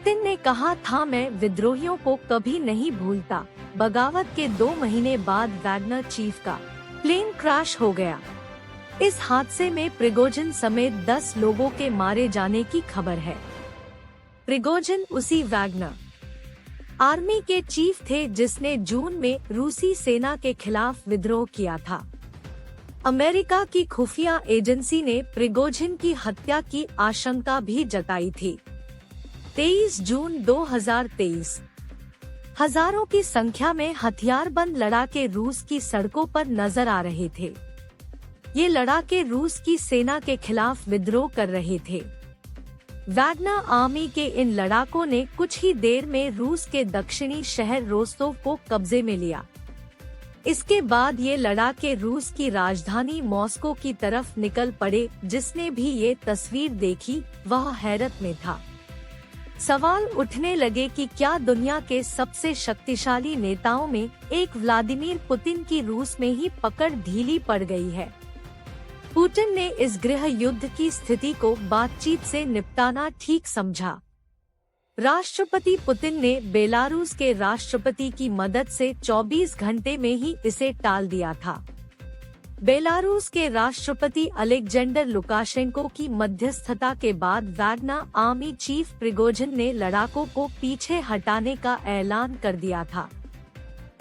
Putin ने कहा था, मैं विद्रोहियों को कभी नहीं भूलता। बगावत के 2 महीने बाद वैगनर चीफ का प्लेन क्रैश हो गया। इस हादसे में प्रिगोजिन समेत 10 लोगों के मारे जाने की खबर है। प्रिगोजिन उसी वैगनर आर्मी के चीफ थे जिसने जून में रूसी सेना के खिलाफ विद्रोह किया था। अमेरिका की खुफिया एजेंसी ने प्रिगोजिन की हत्या की आशंका भी जताई थी। 23 जून 2023 हजारों की संख्या में हथियारबंद लड़ाके रूस की सड़कों पर नजर आ रहे थे। ये लड़ाके रूस की सेना के खिलाफ विद्रोह कर रहे थे। वैगनर आर्मी के इन लड़ाकों ने कुछ ही देर में रूस के दक्षिणी शहर रोस्तोव को कब्जे में लिया। इसके बाद ये लड़ाके रूस की राजधानी मॉस्को की तरफ निकल पड़े। जिसने भी ये तस्वीर देखी वह हैरत में था। सवाल उठने लगे कि क्या दुनिया के सबसे शक्तिशाली नेताओं में एक व्लादिमीर पुतिन की रूस में ही पकड़ ढीली पड़ गई है। पुतिन ने इस गृह युद्ध की स्थिति को बातचीत से निपटाना ठीक समझा। राष्ट्रपति पुतिन ने बेलारूस के राष्ट्रपति की मदद से 24 घंटे में ही इसे टाल दिया था। बेलारूस के राष्ट्रपति अलेक्जेंडर लुकाशेंको की मध्यस्थता के बाद वैगनर आर्मी चीफ प्रिगोजिन ने लड़ाकों को पीछे हटाने का ऐलान कर दिया था।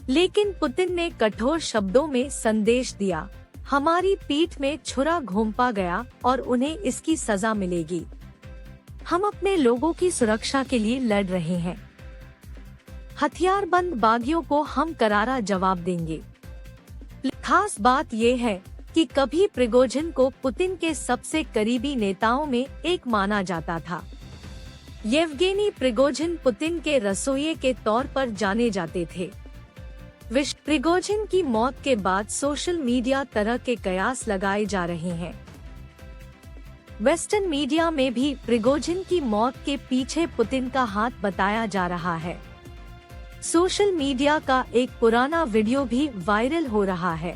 लेकिन पुतिन ने कठोर शब्दों में संदेश दिया, हमारी पीठ में छुरा घोंपा गया और उन्हें इसकी सजा मिलेगी। हम अपने लोगों की सुरक्षा के लिए लड़ रहे हैं। हथियारबंद बागियों को हम करारा जवाब देंगे। खास बात ये है कि कभी प्रिगोजिन को पुतिन के सबसे करीबी नेताओं में एक माना जाता था। येवगेनी प्रिगोजिन पुतिन के रसोइये के तौर पर जाने जाते थे। प्रिगोजिन की मौत के बाद सोशल मीडिया तरह के कयास लगाए जा रहे हैं। वेस्टर्न मीडिया में भी प्रिगोजिन की मौत के पीछे पुतिन का हाथ बताया जा रहा है। सोशल मीडिया का एक पुराना वीडियो भी वायरल हो रहा है।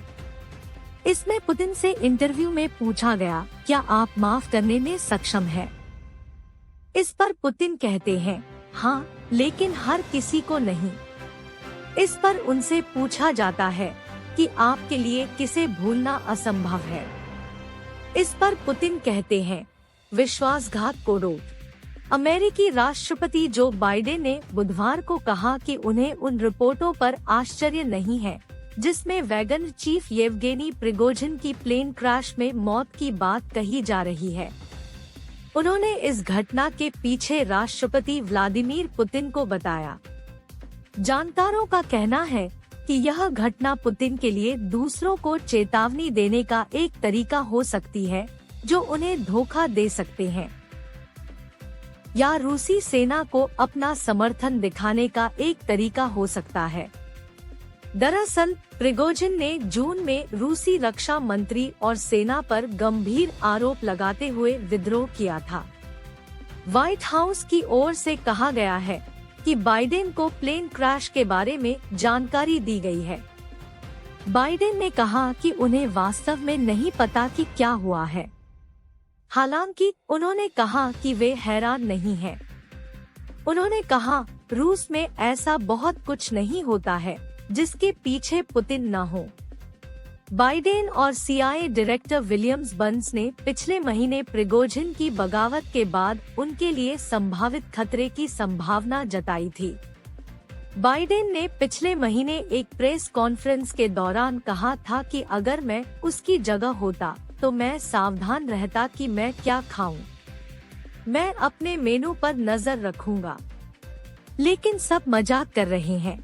इसमें पुतिन से इंटरव्यू में पूछा गया, क्या आप माफ करने में सक्षम हैं? इस पर पुतिन कहते हैं, हाँ, लेकिन हर किसी को नहीं। इस पर उनसे पूछा जाता है कि आपके लिए किसे भूलना असंभव है। इस पर पुतिन कहते हैं, विश्वासघात को रोक। अमेरिकी राष्ट्रपति जो बाइडेन ने बुधवार को कहा कि उन्हें उन रिपोर्टों पर आश्चर्य नहीं है जिसमें वैगनर चीफ येवगेनी प्रिगोजिन की प्लेन क्रैश में मौत की बात कही जा रही है। उन्होंने इस घटना के पीछे राष्ट्रपति व्लादिमीर पुतिन को बताया। जानकारों का कहना है कि यह घटना पुतिन के लिए दूसरों को चेतावनी देने का एक तरीका हो सकती है जो उन्हें धोखा दे सकते हैं, या रूसी सेना को अपना समर्थन दिखाने का एक तरीका हो सकता है। दरअसल प्रिगोजिन ने जून में रूसी रक्षा मंत्री और सेना पर गंभीर आरोप लगाते हुए विद्रोह किया था। व्हाइट हाउस की ओर से कहा गया है कि बाइडेन को प्लेन क्रैश के बारे में जानकारी दी गई है। बाइडेन ने कहा कि उन्हें वास्तव में नहीं पता कि क्या हुआ है। हालांकि उन्होंने कहा कि वे हैरान नहीं हैं। उन्होंने कहा, रूस में ऐसा बहुत कुछ नहीं होता है जिसके पीछे पुतिन न हो। बाइडेन और CIA डायरेक्टर विलियम्स बर्न्स ने पिछले महीने प्रिगोजिन की बगावत के बाद उनके लिए संभावित खतरे की संभावना जताई थी। बाइडेन ने पिछले महीने एक प्रेस कॉन्फ्रेंस के दौरान कहा था कि अगर मैं उसकी जगह होता तो मैं सावधान रहता कि मैं क्या खाऊं। मैं अपने मेनू पर नजर रखूंगा। लेकिन सब मजाक कर रहे हैं।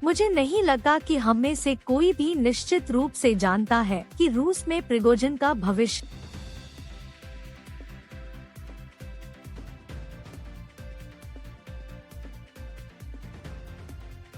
मुझे नहीं लगता कि हम में से कोई भी निश्चित रूप से जानता है कि रूस में प्रिगोजिन का भविष्य